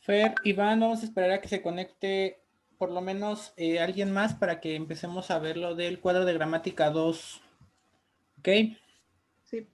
Fer, Iván, vamos a esperar a que se conecte por lo menos alguien más para que empecemos a ver lo del cuadro de gramática 2. ¿Ok? Sí.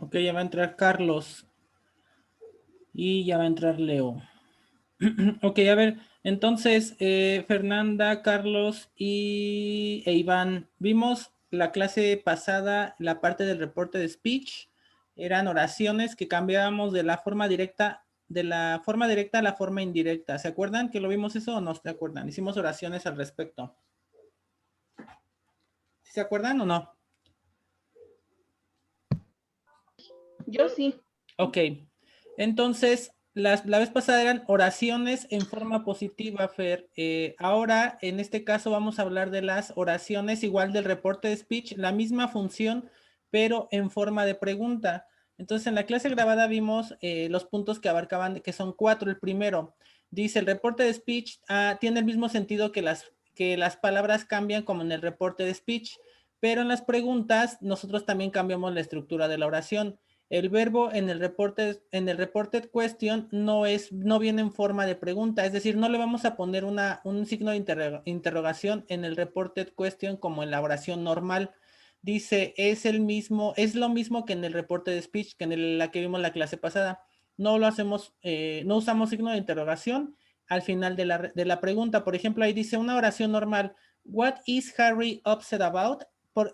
Ok, ya va a entrar Carlos. Y ya va a entrar Leo. Ok, a ver, entonces, Fernanda, Carlos e Iván, vimos la clase pasada, la parte del reporte de speech, eran oraciones que cambiábamos de la forma directa, a la forma indirecta. ¿Se acuerdan que lo vimos eso o no se acuerdan? Hicimos oraciones al respecto. ¿Sí se acuerdan o no? Yo sí. Ok, entonces la vez pasada eran oraciones en forma positiva, Fer. Ahora, en este caso, vamos a hablar de las oraciones igual del reporte de speech, la misma función, pero en forma de pregunta. Entonces, en la clase grabada vimos los puntos que abarcaban, que son 4. El primero dice, el reporte de speech tiene el mismo sentido que las palabras cambian como en el reporte de speech, pero en las preguntas nosotros también cambiamos la estructura de la oración. El verbo en el reported question no viene en forma de pregunta, es decir, no le vamos a poner un signo de interrogación en el reported question como en la oración normal. Dice, es lo mismo que en el reporte de speech, que en la que vimos la clase pasada. No lo hacemos, no usamos signo de interrogación al final de la pregunta. Por ejemplo, ahí dice una oración normal. What is Harry upset about?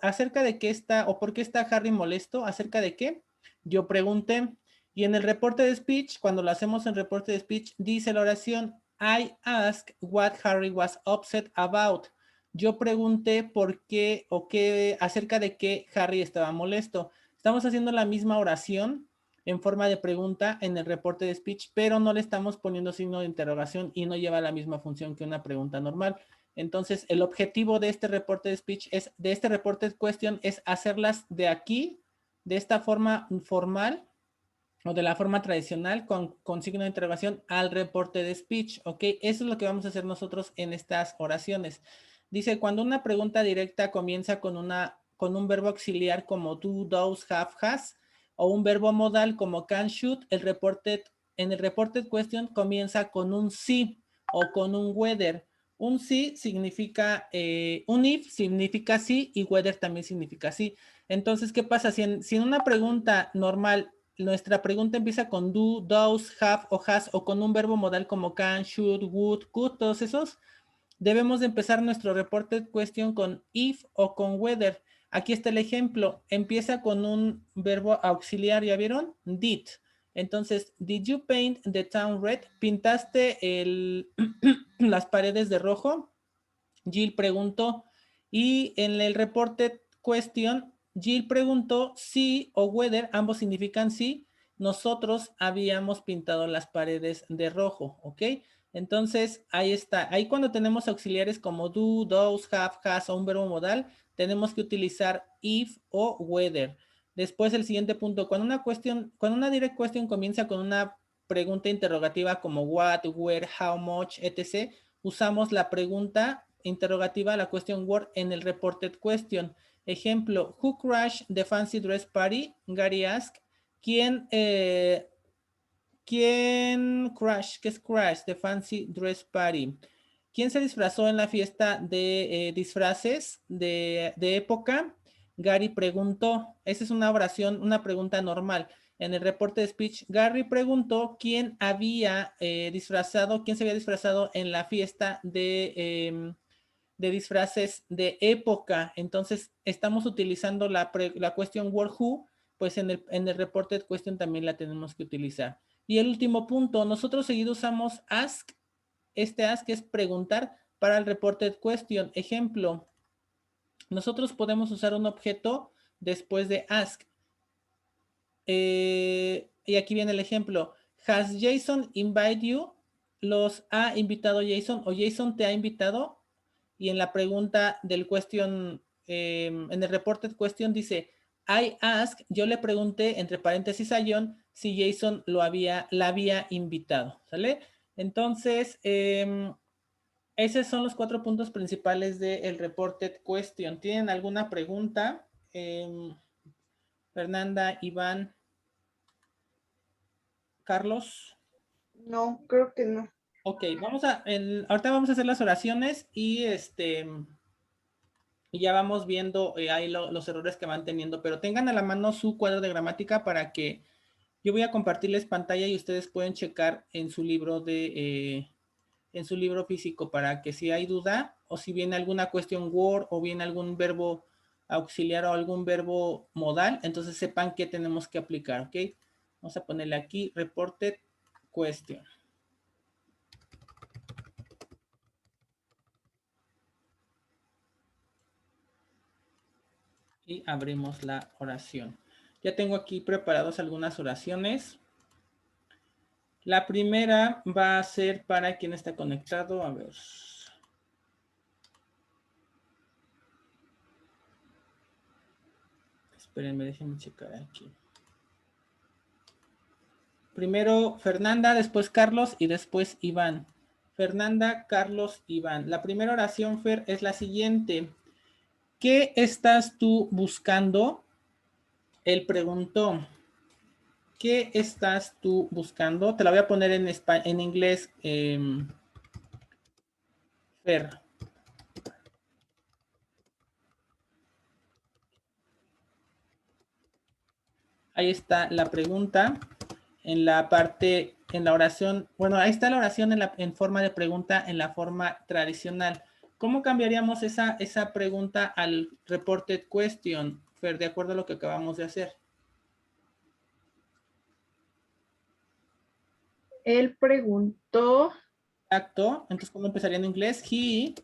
¿Acerca de qué está o por qué está Harry molesto? ¿Acerca de qué? Yo pregunté. Y en el reporte de speech, cuando lo hacemos en reporte de speech, dice la oración, I asked what Harry was upset about. Yo pregunté por qué o qué, acerca de qué Harry estaba molesto. Estamos haciendo la misma oración en forma de pregunta en el reporte de speech, pero no le estamos poniendo signo de interrogación y no lleva la misma función que una pregunta normal. Entonces, el objetivo de este reporte de speech de este reporte de question es hacerlas de aquí, de esta forma formal o de la forma tradicional con signo de interrogación al reporte de speech, ¿ok? Eso es lo que vamos a hacer nosotros en estas oraciones. Dice, cuando una pregunta directa comienza con un verbo auxiliar como do, does, have, has, o un verbo modal como can, should, en el reported question comienza con un sí o con un whether. Un sí significa, un if significa sí y whether también significa sí. Entonces, ¿qué pasa? Si en una pregunta normal nuestra pregunta empieza con do, does, have o has o con un verbo modal como can, should, would, could, todos esos, debemos de empezar nuestro reported question con if o con whether. Aquí está el ejemplo. Empieza con un verbo auxiliar, ¿ya vieron? Did. Entonces, did you paint the town red? ¿Pintaste las paredes de rojo? Jill preguntó. Y en el reported question, Jill preguntó si o whether, ambos significan sí, nosotros habíamos pintado las paredes de rojo, ¿ok? Entonces, ahí está. Ahí cuando tenemos auxiliares como do, does, have, has o un verbo modal, tenemos que utilizar if o whether. Después, el siguiente punto, cuando una direct question comienza con una pregunta interrogativa como what, where, how much, etc., usamos la pregunta interrogativa, la question word, en el reported question. Ejemplo, who crashed the fancy dress party? Gary asked. ¿Quién crash? ¿Qué es crash? The fancy dress party. ¿Quién se disfrazó en la fiesta de disfraces de época? Gary preguntó. Esa es una oración, una pregunta normal. En el reporte de speech, Gary preguntó quién quién se había disfrazado en la fiesta de disfraces de época. Entonces, estamos utilizando la question word who, pues en el reported question también la tenemos que utilizar. Y el último punto, nosotros seguido usamos ask. Este ask es preguntar para el reported question. Ejemplo, nosotros podemos usar un objeto después de ask. Y aquí viene el ejemplo. Has Jason invited you? ¿Los ha invitado Jason o Jason te ha invitado? Y en la pregunta del question, en el reported question dice, I asked, yo le pregunté, entre paréntesis a John, si Jason la había invitado, ¿sale? Entonces, esos son los 4 puntos principales del reported question. ¿Tienen alguna pregunta? Fernanda, Iván, Carlos. No, creo que no. Ok, ahorita vamos a hacer las oraciones y ya vamos viendo ahí los errores que van teniendo, pero tengan a la mano su cuadro de gramática para que yo voy a compartirles pantalla y ustedes pueden checar en su libro en su libro físico para que si hay duda o si viene alguna question word o viene algún verbo auxiliar o algún verbo modal, entonces sepan qué tenemos que aplicar, ¿ok? Vamos a ponerle aquí reported question. Y abrimos la oración. Ya tengo aquí preparadas algunas oraciones. La primera va a ser para quien está conectado. A ver. Espérenme, déjenme checar aquí. Primero Fernanda, después Carlos y después Iván. Fernanda, Carlos, Iván. La primera oración, Fer, es la siguiente. ¿Qué estás tú buscando? Él preguntó. ¿Qué estás tú buscando? Te la voy a poner en inglés, Fer. Ahí está la pregunta en la parte, en la oración. Bueno, ahí está la oración en forma de pregunta en la forma tradicional. ¿Cómo cambiaríamos esa pregunta al reported question, Fer, de acuerdo a lo que acabamos de hacer? Él preguntó. Exacto. Entonces, ¿cómo empezaría en inglés? He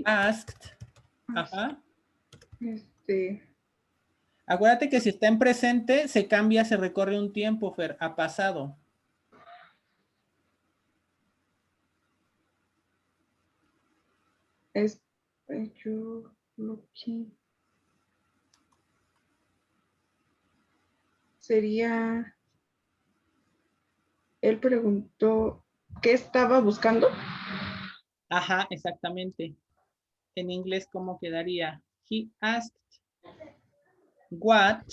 asked. Ajá. Acuérdate que si está en presente, se cambia, se recorre un tiempo, Fer, a pasado. Yo looking. Sería. Él preguntó qué estaba buscando. Ajá, exactamente. En inglés, ¿cómo quedaría? He asked what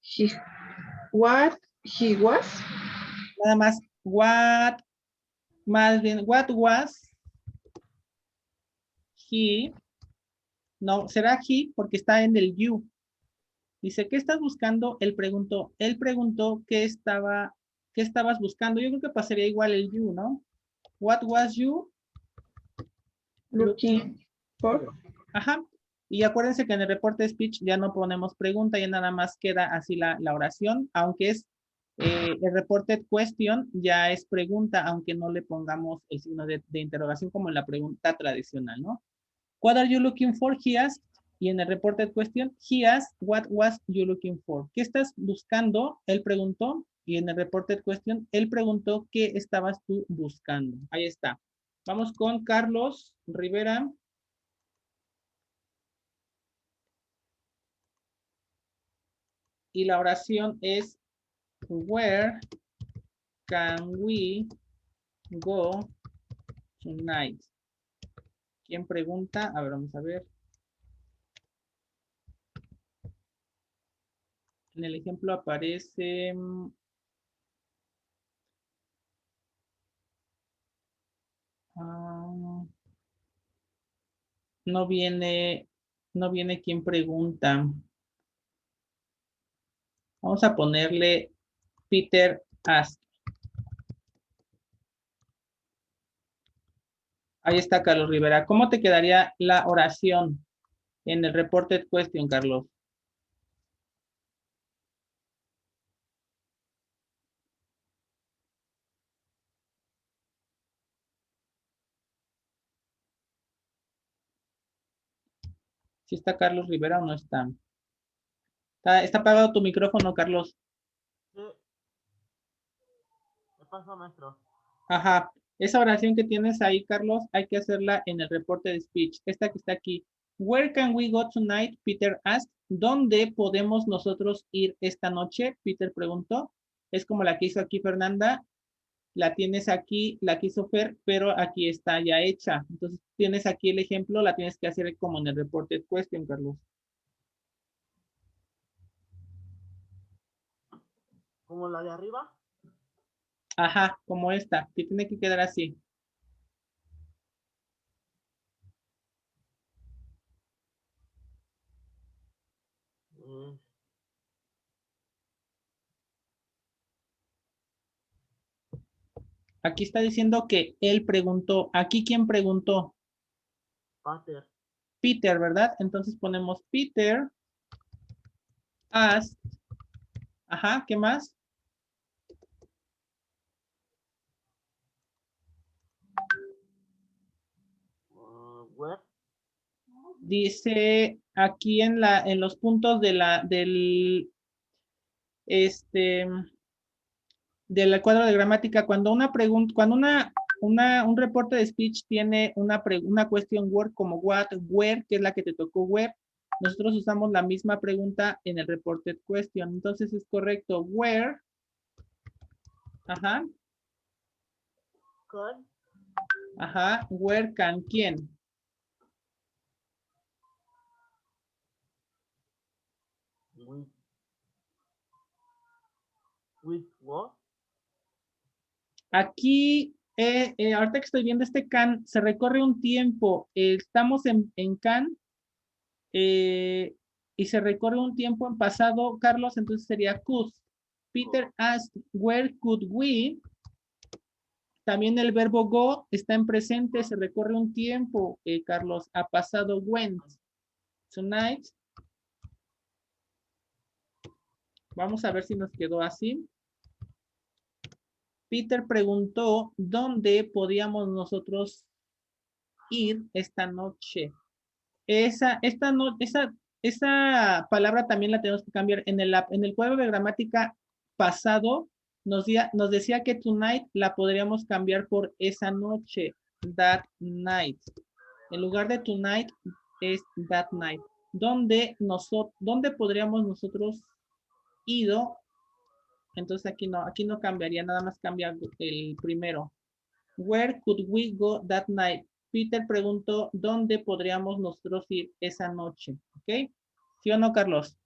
he was. nada más más bien what was he, no, será he porque está en el you. Dice, ¿qué estás buscando? Él preguntó qué estabas buscando. Yo creo que pasaría igual el you, ¿no? What was you Looking for. Ajá. Y acuérdense que en el reporte de speech ya no ponemos pregunta, ya nada más queda así la oración, aunque es el reported question, ya es pregunta, aunque no le pongamos el signo de interrogación como en la pregunta tradicional, ¿no? What are you looking for? He asked. Y en el reported question, he asked, what was you looking for? ¿Qué estás buscando? Él preguntó. Y en el reported question, él preguntó qué estabas tú buscando. Ahí está. Vamos con Carlos Rivera. Y la oración es, where can we go tonight? ¿Quién pregunta? A ver, vamos a ver. En el ejemplo aparece... no viene quien pregunta. Vamos a ponerle Peter asked. Ahí está, Carlos Rivera. ¿Cómo te quedaría la oración en el reported question, Carlos? ¿Sí está Carlos Rivera o no está? ¿Está apagado tu micrófono, Carlos? Sí. ¿Qué pasó, maestro? Ajá. Esa oración que tienes ahí, Carlos, hay que hacerla en el reporte de speech. Esta que está aquí. Where can we go tonight? Peter asked. ¿Dónde podemos nosotros ir esta noche? Peter preguntó. Es como la que hizo aquí Fernanda. La tienes aquí, la que hizo Fer, pero aquí está ya hecha. Entonces, tienes aquí el ejemplo, la tienes que hacer como en el reported question, Carlos. ¿Como la de arriba? Ajá, como esta. Te tiene que quedar así. Aquí está diciendo que él preguntó. ¿Aquí quién preguntó? Peter. Peter, ¿verdad? Entonces ponemos Peter asked. Ajá, ¿qué más? Where? Dice aquí en los puntos del del cuadro de gramática, cuando una pregunta, cuando un reporte de speech tiene una question word como what, where, que es la que te tocó where, nosotros usamos la misma pregunta en el reported question. Entonces es correcto. Where, ajá, Can. ajá, where can, ¿quién? With what? Aquí, ahorita que estoy viendo este can, se recorre un tiempo. Estamos en can y se recorre un tiempo en pasado, Carlos, entonces sería could. Peter asked, where could we? También el verbo go está en presente, se recorre un tiempo, Carlos, ha pasado went. Tonight. Vamos a ver si nos quedó así. Peter preguntó dónde podíamos nosotros ir esta noche. Esa palabra también la tenemos que cambiar. En el cuadro de gramática pasado nos decía que tonight la podríamos cambiar por esa noche. That night. En lugar de tonight es that night. ¿Dónde podríamos nosotros ido? Entonces aquí no cambiaría, nada más cambia el primero. Where could we go that night? Peter preguntó, ¿dónde podríamos nosotros ir esa noche? ¿Ok? ¿Sí o no, Carlos?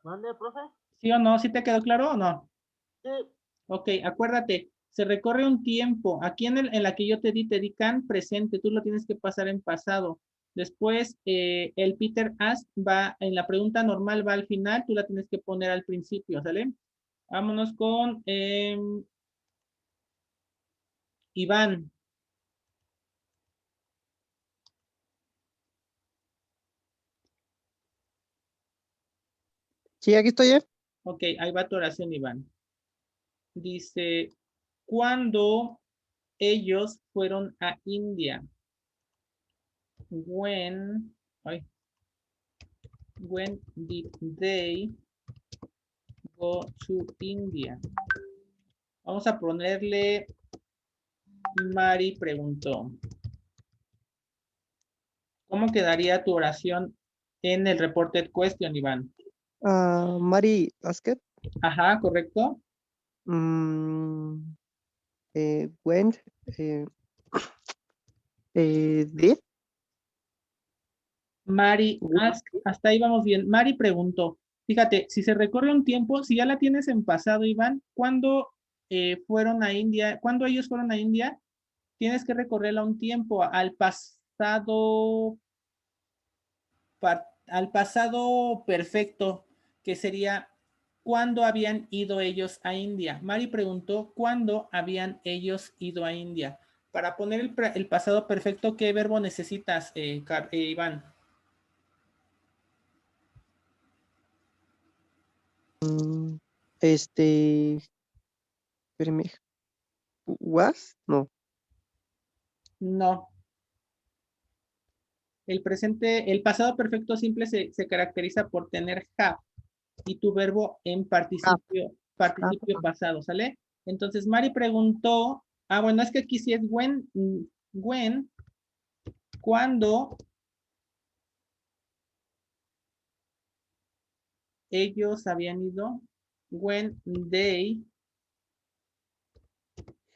¿Mande, profe? ¿Sí o no? ¿Sí te quedó claro o no? Sí. Ok, acuérdate, se recorre un tiempo. Aquí en la que yo te di can presente, tú lo tienes que pasar en pasado. Después, el Peter asked va, en la pregunta normal va al final, tú la tienes que poner al principio, ¿sale? Vámonos con Iván. Sí, aquí estoy. Ok, ahí va tu oración, Iván. Dice, ¿cuándo ellos fueron a India? When, ay, when did they go to India? Vamos a ponerle, Mari preguntó. ¿Cómo quedaría tu oración en el reported question, Iván? Mari asked, Ajá, ¿correcto? went, did, Mari asked, hasta ahí vamos bien. Mari preguntó. Fíjate, si se recorre un tiempo, si ya la tienes en pasado, Iván, ¿cuándo fueron a India? ¿Cuándo ellos fueron a India? Tienes que recorrerla un tiempo al pasado perfecto, que sería cuándo habían ido ellos a India. Mari preguntó cuándo habían ellos ido a India. Para poner el pasado perfecto, ¿qué verbo necesitas, Iván? espérame, was, no, No. El pasado perfecto simple se caracteriza por tener have y tu verbo en participio pasado, ¿sale? Entonces, Mari preguntó, bueno, es que aquí sí es when, cuando ellos habían ido, when they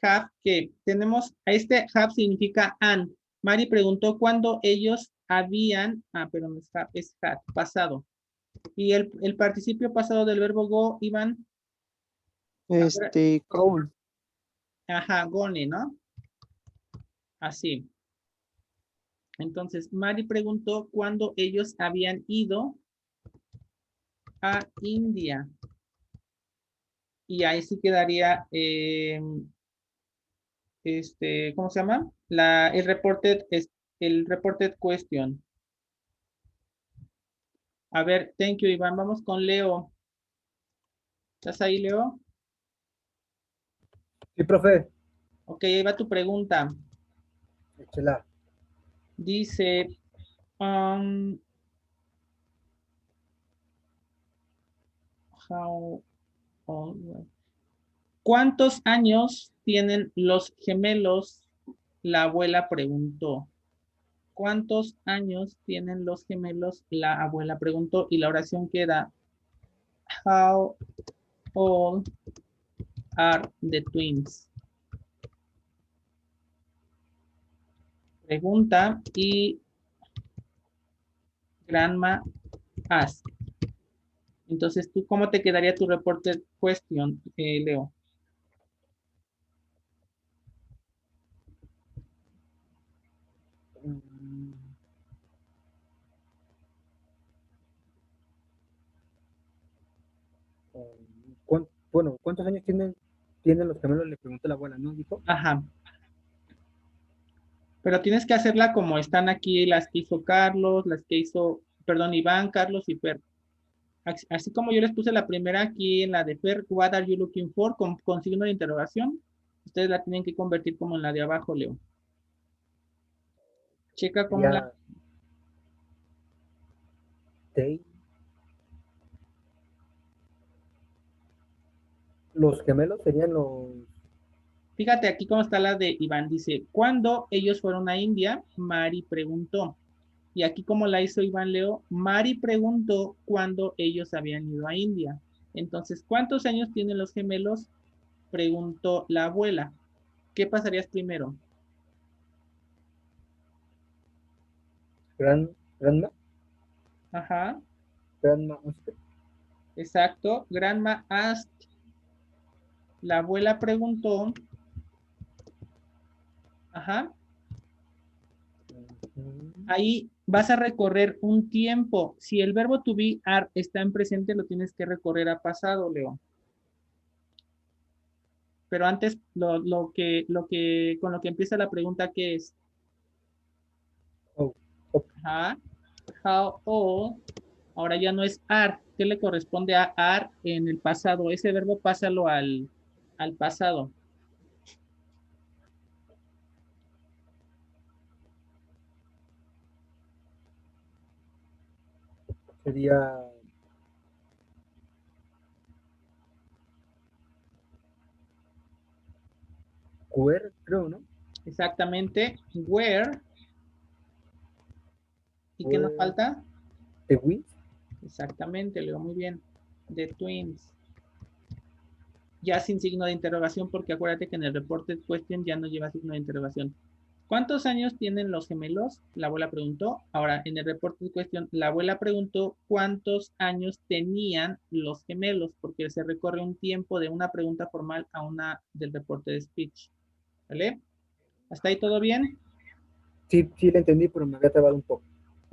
have, que tenemos, este have significa and. Mari preguntó cuándo ellos habían, pero no es have, es had, pasado. Y el participio pasado del verbo go, Iván. Cole, Ajá, gone, ¿no? Así. Entonces, Mari preguntó cuándo ellos habían ido a India. Y ahí sí quedaría, ¿cómo se llama? El reported question. A ver, thank you, Iván. Vamos con Leo. ¿Estás ahí, Leo? Sí, profe. Ok, ahí va tu pregunta. Échela. Dice, ¿cuántos años tienen los gemelos? La abuela preguntó. ¿Cuántos años tienen los gemelos? La abuela preguntó. Y la oración queda, how old are the twins? Pregunta y grandma asked. Entonces, ¿tú cómo te quedaría tu reported question, Leo? Bueno, ¿cuántos años tienen los gemelos? Le preguntó la abuela, ¿no? Dijo. Ajá. Pero tienes que hacerla como están aquí las que hizo Carlos, las que hizo, perdón, Iván, Carlos y Fer. Así como yo les puse la primera aquí en la de Fer, what are you looking for? Con signo de interrogación. Ustedes la tienen que convertir como en la de abajo, Leo. Checa cómo la... Los gemelos serían los... Fíjate aquí cómo está la de Iván. Dice, ¿cuándo ellos fueron a India? Mari preguntó. Y aquí como la hizo Iván Leo, Mari preguntó cuándo ellos habían ido a India. Entonces, ¿cuántos años tienen los gemelos? Preguntó la abuela. ¿Qué pasarías primero? Grandma. Ajá. Grandma. Exacto. Grandma asked. La abuela preguntó. Ajá. Ahí vas a recorrer un tiempo. Si el verbo to be are está en presente, lo tienes que recorrer a pasado, Leo. Pero antes, con lo que empieza la pregunta, ¿qué es? Ajá. How old. Ahora ya no es are. ¿Qué le corresponde a are en el pasado? Ese verbo pásalo al pasado. Sería where, creo, ¿no? Exactamente. Where. ¿Y qué nos Where falta? the wind. Exactamente, Leo, muy bien. The twins. Ya sin signo de interrogación, porque acuérdate que en el reporte question ya no lleva signo de interrogación. ¿Cuántos años tienen los gemelos? La abuela preguntó. Ahora, en el reporte question, la abuela preguntó cuántos años tenían los gemelos, porque se recorre un tiempo de una pregunta formal a una del reporte de speech. ¿Vale? ¿Hasta ahí todo bien? Sí, sí, la entendí, pero me había trabado un poco.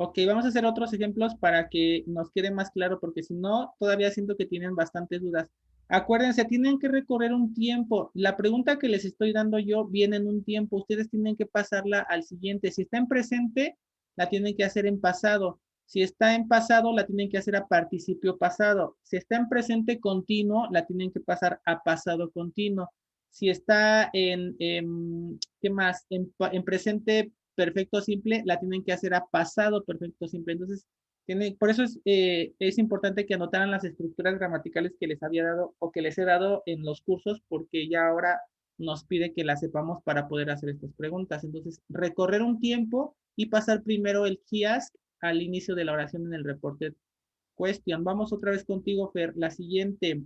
Ok, vamos a hacer otros ejemplos para que nos quede más claro, porque si no, todavía siento que tienen bastantes dudas. Acuérdense, tienen que recorrer un tiempo. La pregunta que les estoy dando yo viene en un tiempo. Ustedes tienen que pasarla al siguiente. Si está en presente, la tienen que hacer en pasado. Si está en pasado, la tienen que hacer a participio pasado. Si está en presente continuo, la tienen que pasar a pasado continuo. Si está ¿qué más? En presente perfecto simple, la tienen que hacer a pasado perfecto simple. Entonces, por eso es importante que anotaran las estructuras gramaticales que les había dado o que les he dado en los cursos, porque ya ahora nos pide que las sepamos para poder hacer estas preguntas. Entonces, recorrer un tiempo y pasar primero el kiosk al inicio de la oración en el reporte question. Vamos otra vez contigo, Fer. La siguiente.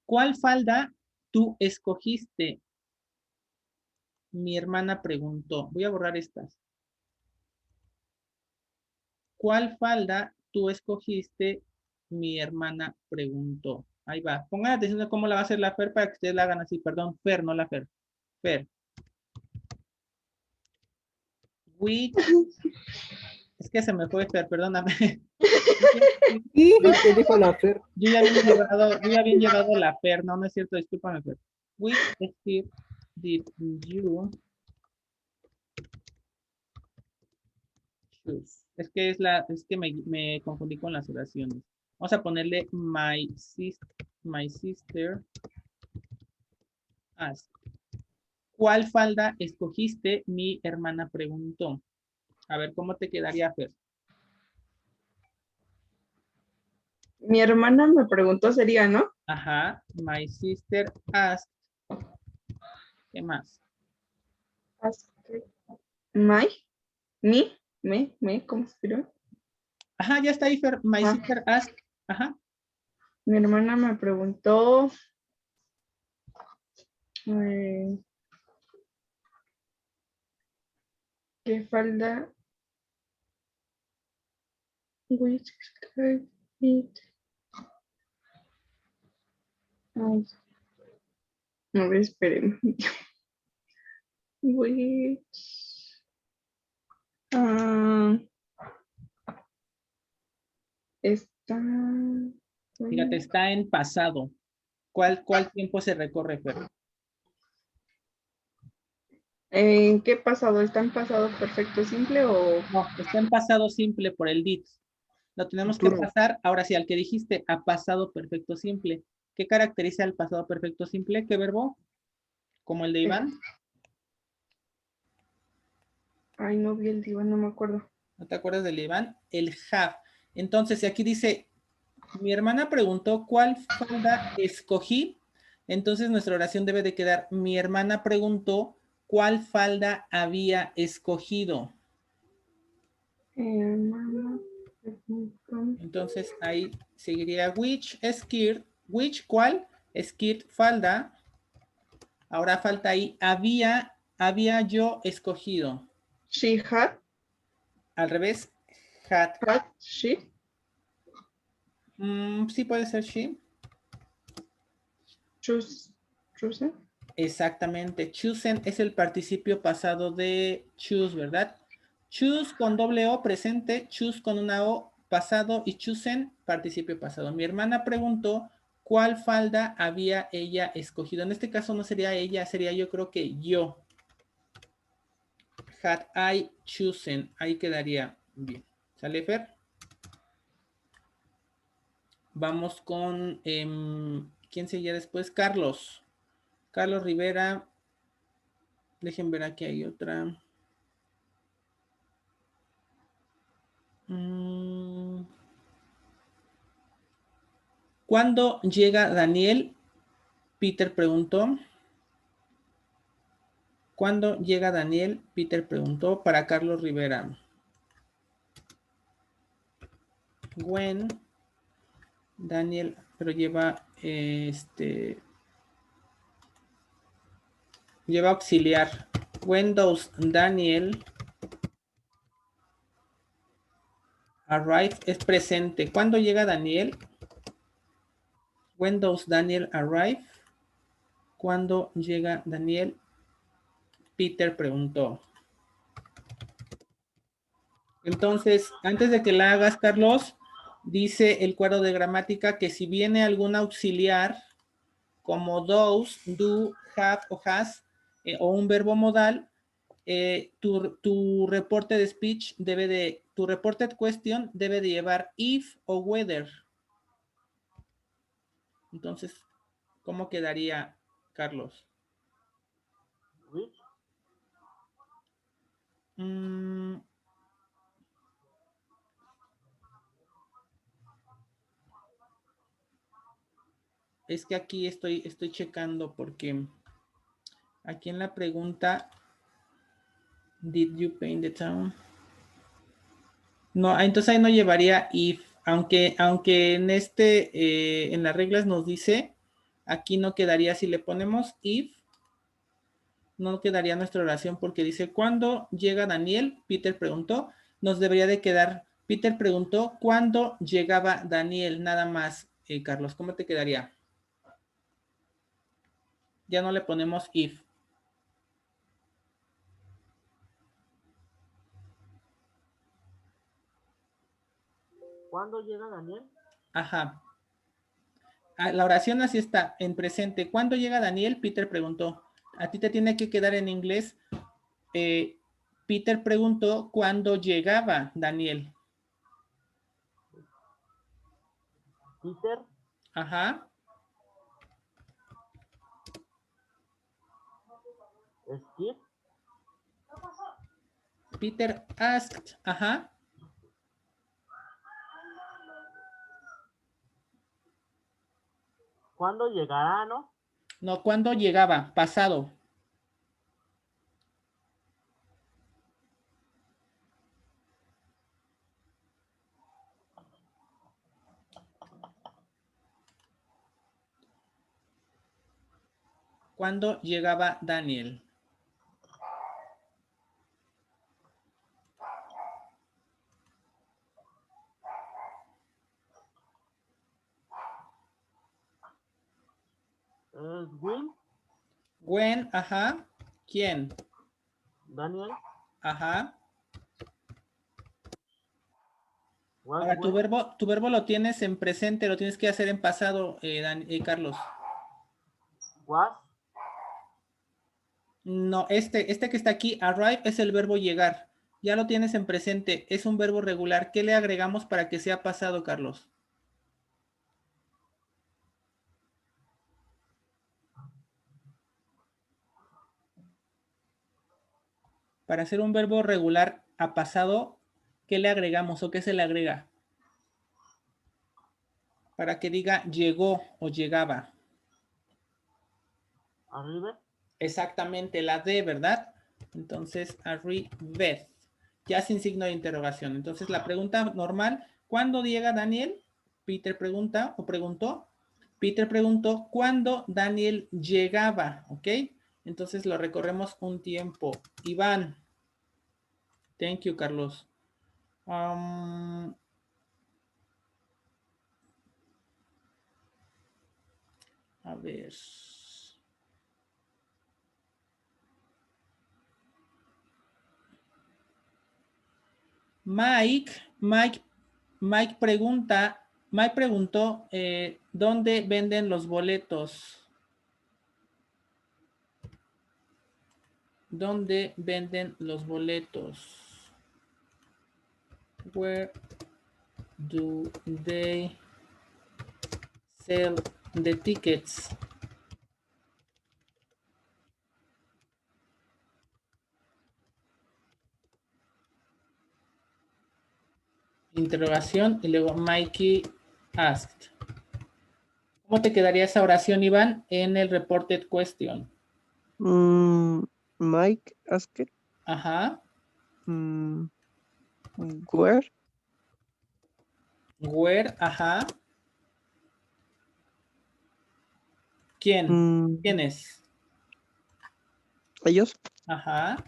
¿Cuál falda tú escogiste? Mi hermana preguntó. Voy a borrar estas. ¿Cuál falda tú escogiste? Mi hermana preguntó. Ahí va. Pongan atención a cómo la va a hacer la Fer para que ustedes la hagan así. Perdón, Fer, no la Fer. Fer. Which. Es que se me fue Fer, perdóname. ¿Y qué dijo la Fer? Yo ya había llevado la Fer. No, no es cierto. Discúlpame, Fer. Which skirt did you choose? Es que me confundí con las oraciones. Vamos a ponerle my sister asked. ¿Cuál falda escogiste? Mi hermana preguntó. A ver, ¿cómo te quedaría, Fer? Mi hermana me preguntó, sería, ¿no? Ajá, my sister asked. ¿Qué más? My, me, ¿cómo se escribe? Ajá, ya está ahí, Fer. My sister asked. Ajá. Mi hermana me preguntó. ¿Qué falda? Which skirt it? Ay, a ver, espérenme. Which? Está. Fíjate, está en pasado. ¿Cuál tiempo se recorre, Fer? ¿En qué pasado? ¿Está en pasado perfecto simple o No, está en pasado simple por el did. Lo tenemos que Futuro. pasar, ahora sí, al que dijiste, a pasado perfecto simple. ¿Qué caracteriza el pasado perfecto simple? ¿Qué verbo? ¿Como el de Iván? Ay, no vi el diván, no me acuerdo. ¿No te acuerdas del Iván? El have. Entonces, si aquí dice, mi hermana preguntó cuál falda escogí. Entonces, nuestra oración debe de quedar, mi hermana preguntó cuál falda había escogido. Mamá, Entonces, ahí seguiría which skirt, which, ¿cuál? Skirt, falda. Ahora falta ahí, había yo escogido. she had, Al revés, had. she. Sí puede ser she. Choose. Exactamente. Chosen es el participio pasado de choose, ¿verdad? Choose con doble O presente, choose con una O pasado y chosen participio pasado. Mi hermana preguntó cuál falda había ella escogido. En este caso no sería ella, sería yo creo que yo. Had I chosen. Ahí quedaría bien. ¿Sale, Fer? Vamos con... ¿quién seguía después? Carlos. Carlos Rivera. Dejen ver aquí hay otra. ¿Cuándo llega Daniel? Peter preguntó. ¿Cuándo llega Daniel? Peter preguntó para Carlos Rivera. When Daniel, pero lleva lleva auxiliar. When does Daniel arrive? Es presente. ¿Cuándo llega Daniel? When does Daniel arrive? ¿Cuándo llega Daniel? Peter preguntó. Entonces, antes de que la hagas, Carlos, dice el cuadro de gramática que si viene algún auxiliar como does, do, have o has, o un verbo modal, tu reporte de speech tu reported question debe de llevar if o whether. Entonces, ¿cómo quedaría, Carlos? Which. Es que aquí estoy checando porque aquí en la pregunta, did you paint the town? No, entonces ahí no llevaría if, aunque en en las reglas nos dice, aquí no quedaría, si le ponemos if, no quedaría nuestra oración porque dice, ¿cuándo llega Daniel? Peter preguntó, nos debería de quedar, Peter preguntó, ¿cuándo llegaba Daniel? Nada más, Carlos, ¿cómo te quedaría? Ya no le ponemos if. ¿Cuándo llega Daniel? Ajá. La oración así está, en presente. ¿Cuándo llega Daniel? Peter preguntó. A ti te tiene que quedar en inglés. Peter preguntó cuándo llegaba Daniel. Peter. Ajá. Skip. Peter asked. Ajá. ¿Cuándo llegará, no? No, ¿cuándo llegaba? Pasado. ¿Cuándo llegaba Daniel? Will. When, ajá. ¿Quién? Daniel. Ajá. Was Ahora, when. tu verbo lo tienes en presente, lo tienes que hacer en pasado, Carlos. Was. No, este que está aquí, arrive, es el verbo llegar. Ya lo tienes en presente, es un verbo regular. ¿Qué le agregamos para que sea pasado, Carlos? Para hacer un verbo regular a pasado, ¿qué le agregamos o qué se le agrega? Para que diga llegó o llegaba. Arrive. Exactamente, la D, ¿verdad? Entonces, arrived. Ya sin signo de interrogación. Entonces, la pregunta normal, ¿cuándo llega Daniel? Peter pregunta o preguntó. Peter preguntó, ¿cuándo Daniel llegaba? ¿Ok? Entonces, lo recorremos un tiempo. Iván. Thank you, Carlos. A ver. Mike preguntó, ¿dónde venden los boletos? ¿Dónde venden los boletos? Where do they sell the tickets? Interrogación y luego Mikey asked. ¿Cómo te quedaría esa oración, Iván, en el reported question? Mike asked, Ajá. where? Where, ajá. ¿Quién? ¿Quién es? Ellos. Ajá.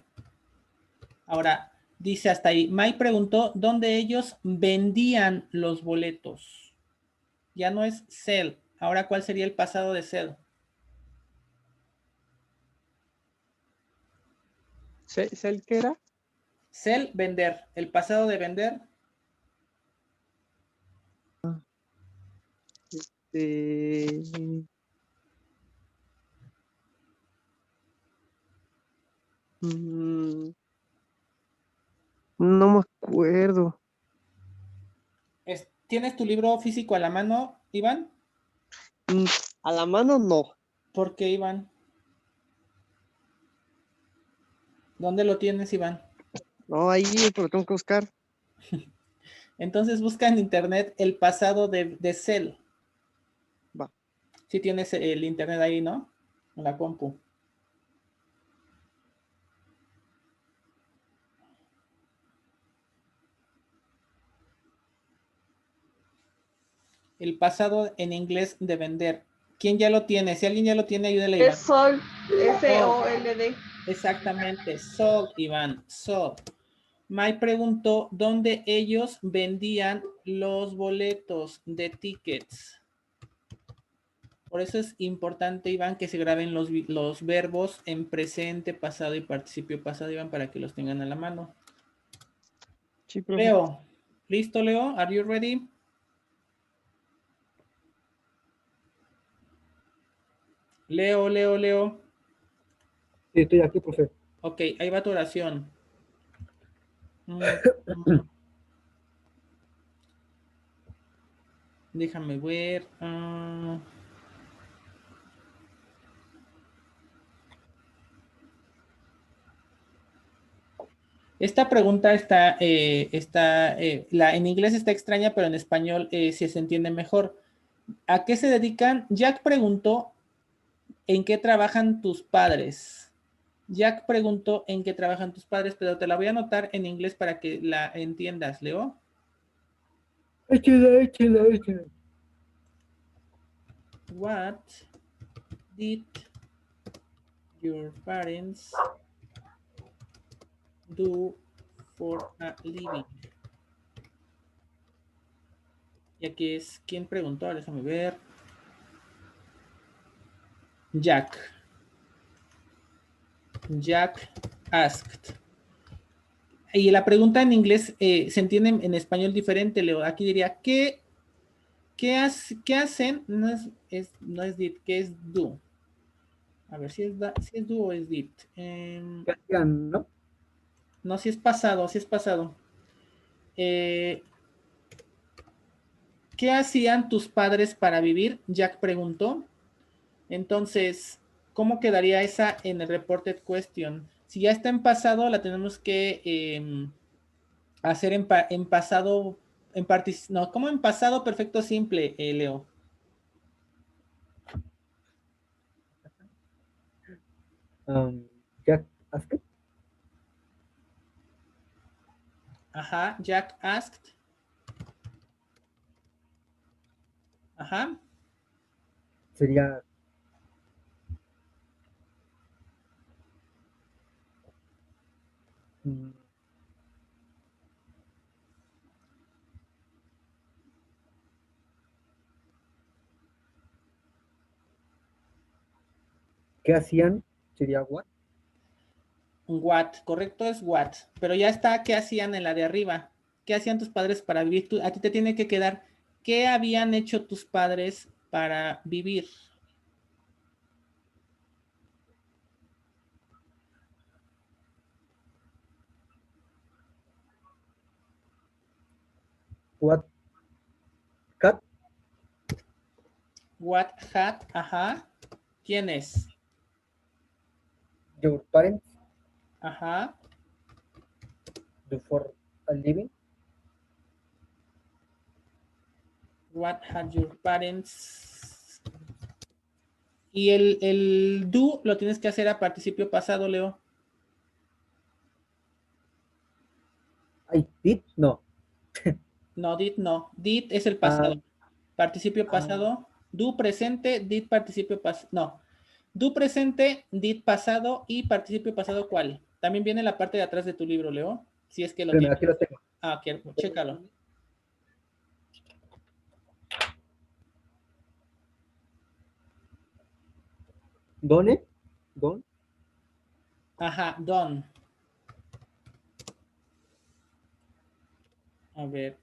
Ahora, dice hasta ahí, Mike preguntó dónde ellos vendían los boletos. Ya no es sell. Ahora, ¿cuál sería el pasado de sell? ¿Sell qué era? Sell, vender. El pasado de vender. Eh, mm, no me acuerdo. ¿Tienes tu libro físico a la mano, Iván? A la mano no. ¿Por qué, Iván? ¿Dónde lo tienes, Iván? No, ahí, pero tengo que buscar. Entonces busca en internet el pasado de Cell. Va. Si tienes el internet ahí, ¿no? En la compu. El pasado en inglés de vender. ¿Quién ya lo tiene? Si alguien ya lo tiene, ayúdale, Iván. Es Sol, S-O-L-D. Exactamente, sold, Iván, sold. Mike preguntó dónde ellos vendían los boletos de tickets. Por eso es importante, Iván, que se graben los verbos en presente, pasado y participio pasado, Iván, para que los tengan a la mano. Sí, profe. Leo, ¿listo, Leo? ¿Are you ready? Leo. Sí, estoy aquí, profe. Ok, ahí va tu oración. Déjame ver. Esta pregunta en inglés está extraña, pero en español sí se entiende mejor. ¿A qué se dedican? Jack preguntó, ¿en qué trabajan tus padres? Jack preguntó, ¿en qué trabajan tus padres? Pero te la voy a anotar en inglés para que la entiendas, Leo. Échela. What did your parents do for a living? Y aquí es, ¿quién preguntó? Déjame ver. Jack asked. Y la pregunta en inglés se entiende en español diferente, Leo. Aquí diría, ¿qué hacen? No es did, ¿qué es do? A ver si es do o es did. ¿Qué hacían, no? No, si es pasado, ¿Qué hacían tus padres para vivir? Jack preguntó. Entonces, ¿cómo quedaría esa en el reported question? Si ya está en pasado, la tenemos que hacer en pasado, no, ¿cómo en pasado perfecto simple, Leo? Jack asked. Ajá, Jack asked. Ajá. Sería mm, ¿qué hacían? Sería what? What, correcto es what. Pero ya está, ¿qué hacían en la de arriba? ¿Qué hacían tus padres para vivir? A ti te tiene que quedar, ¿qué habían hecho tus padres para vivir? What cat? What had, ajá. ¿Quién es? Your parents Ajá. do for a living? What had your parents? Y el do lo tienes que hacer a participio pasado, Leo. I did, no. No, did no. Did es el pasado. Participio pasado. Do presente, did participio pasado. No. Do presente, did pasado y participio pasado, ¿cuál? También viene la parte de atrás de tu libro, Leo. Si es que lo Espérame, tienes. aquí lo tengo. Ah, ok, chécalo. ¿Done? ¿Don? Ajá, done. A ver,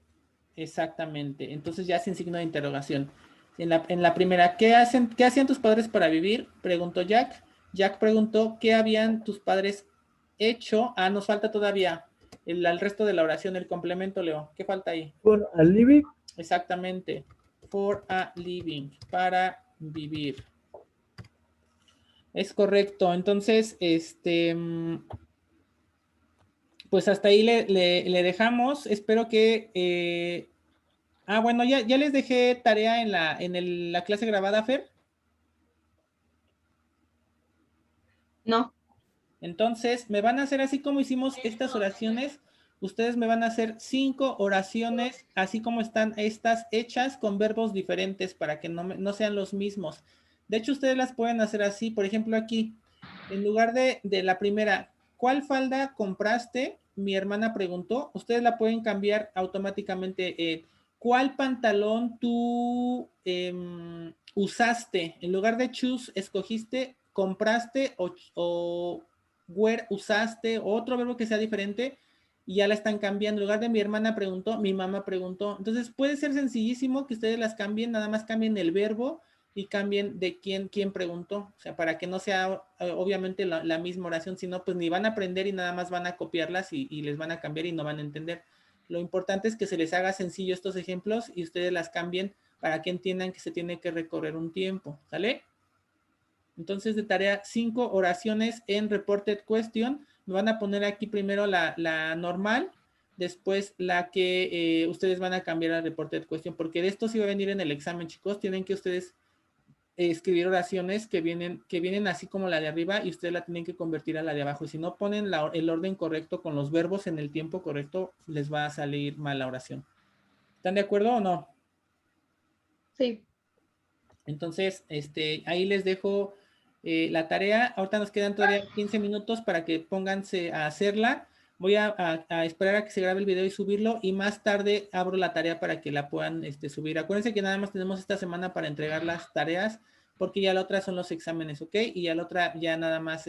exactamente. Entonces ya sin signo de interrogación. En la primera, ¿qué hacían tus padres para vivir? Preguntó Jack. Jack preguntó, ¿qué habían tus padres hecho? Ah, nos falta todavía el resto de la oración, el complemento, Leo. ¿Qué falta ahí? For a living. Exactamente. For a living, para vivir. Es correcto. Entonces, pues hasta ahí le dejamos. Espero que... bueno, ya les dejé tarea en la clase grabada, Fer. No. Entonces, me van a hacer así como hicimos estas oraciones. Ustedes me van a hacer 5 oraciones, así como están estas hechas con verbos diferentes para que no sean los mismos. De hecho, ustedes las pueden hacer así. Por ejemplo, aquí, en lugar de la primera, ¿cuál falda compraste? Mi hermana preguntó. Ustedes la pueden cambiar automáticamente. ¿Cuál pantalón tú usaste? En lugar de choose, escogiste, compraste o wear, usaste, otro verbo que sea diferente y ya la están cambiando. En lugar de mi hermana preguntó, mi mamá preguntó. Entonces puede ser sencillísimo que ustedes las cambien, nada más cambien el verbo y cambien de quién preguntó. O sea, para que no sea obviamente la misma oración, sino pues ni van a aprender y nada más van a copiarlas y les van a cambiar y no van a entender. Lo importante es que se les haga sencillo estos ejemplos y ustedes las cambien para que entiendan que se tiene que recorrer un tiempo. ¿Sale? Entonces, de tarea 5 oraciones en Reported Question. Me van a poner aquí primero la normal, después la que ustedes van a cambiar a Reported Question, porque de esto sí va a venir en el examen, chicos. Tienen que ustedes escribir oraciones que vienen así como la de arriba y ustedes la tienen que convertir a la de abajo. Y si no ponen el orden correcto con los verbos en el tiempo correcto, les va a salir mal la oración. ¿Están de acuerdo o no? Sí. Entonces, ahí les dejo la tarea. Ahorita nos quedan todavía 15 minutos para que pónganse a hacerla. Voy a esperar a que se grabe el video y subirlo y más tarde abro la tarea para que la puedan subir. Acuérdense que nada más tenemos esta semana para entregar las tareas porque ya la otra son los exámenes, ¿ok? Y ya la otra ya nada más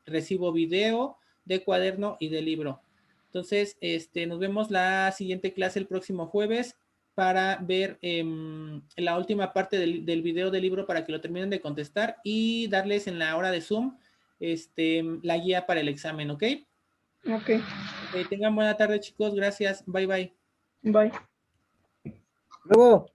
recibo video de cuaderno y de libro. Entonces, nos vemos la siguiente clase el próximo jueves para ver la última parte del video del libro para que lo terminen de contestar y darles en la hora de Zoom la guía para el examen, ¿ok? Ok. Tengan buena tarde, chicos. Gracias. Bye, bye. Bye. Luego.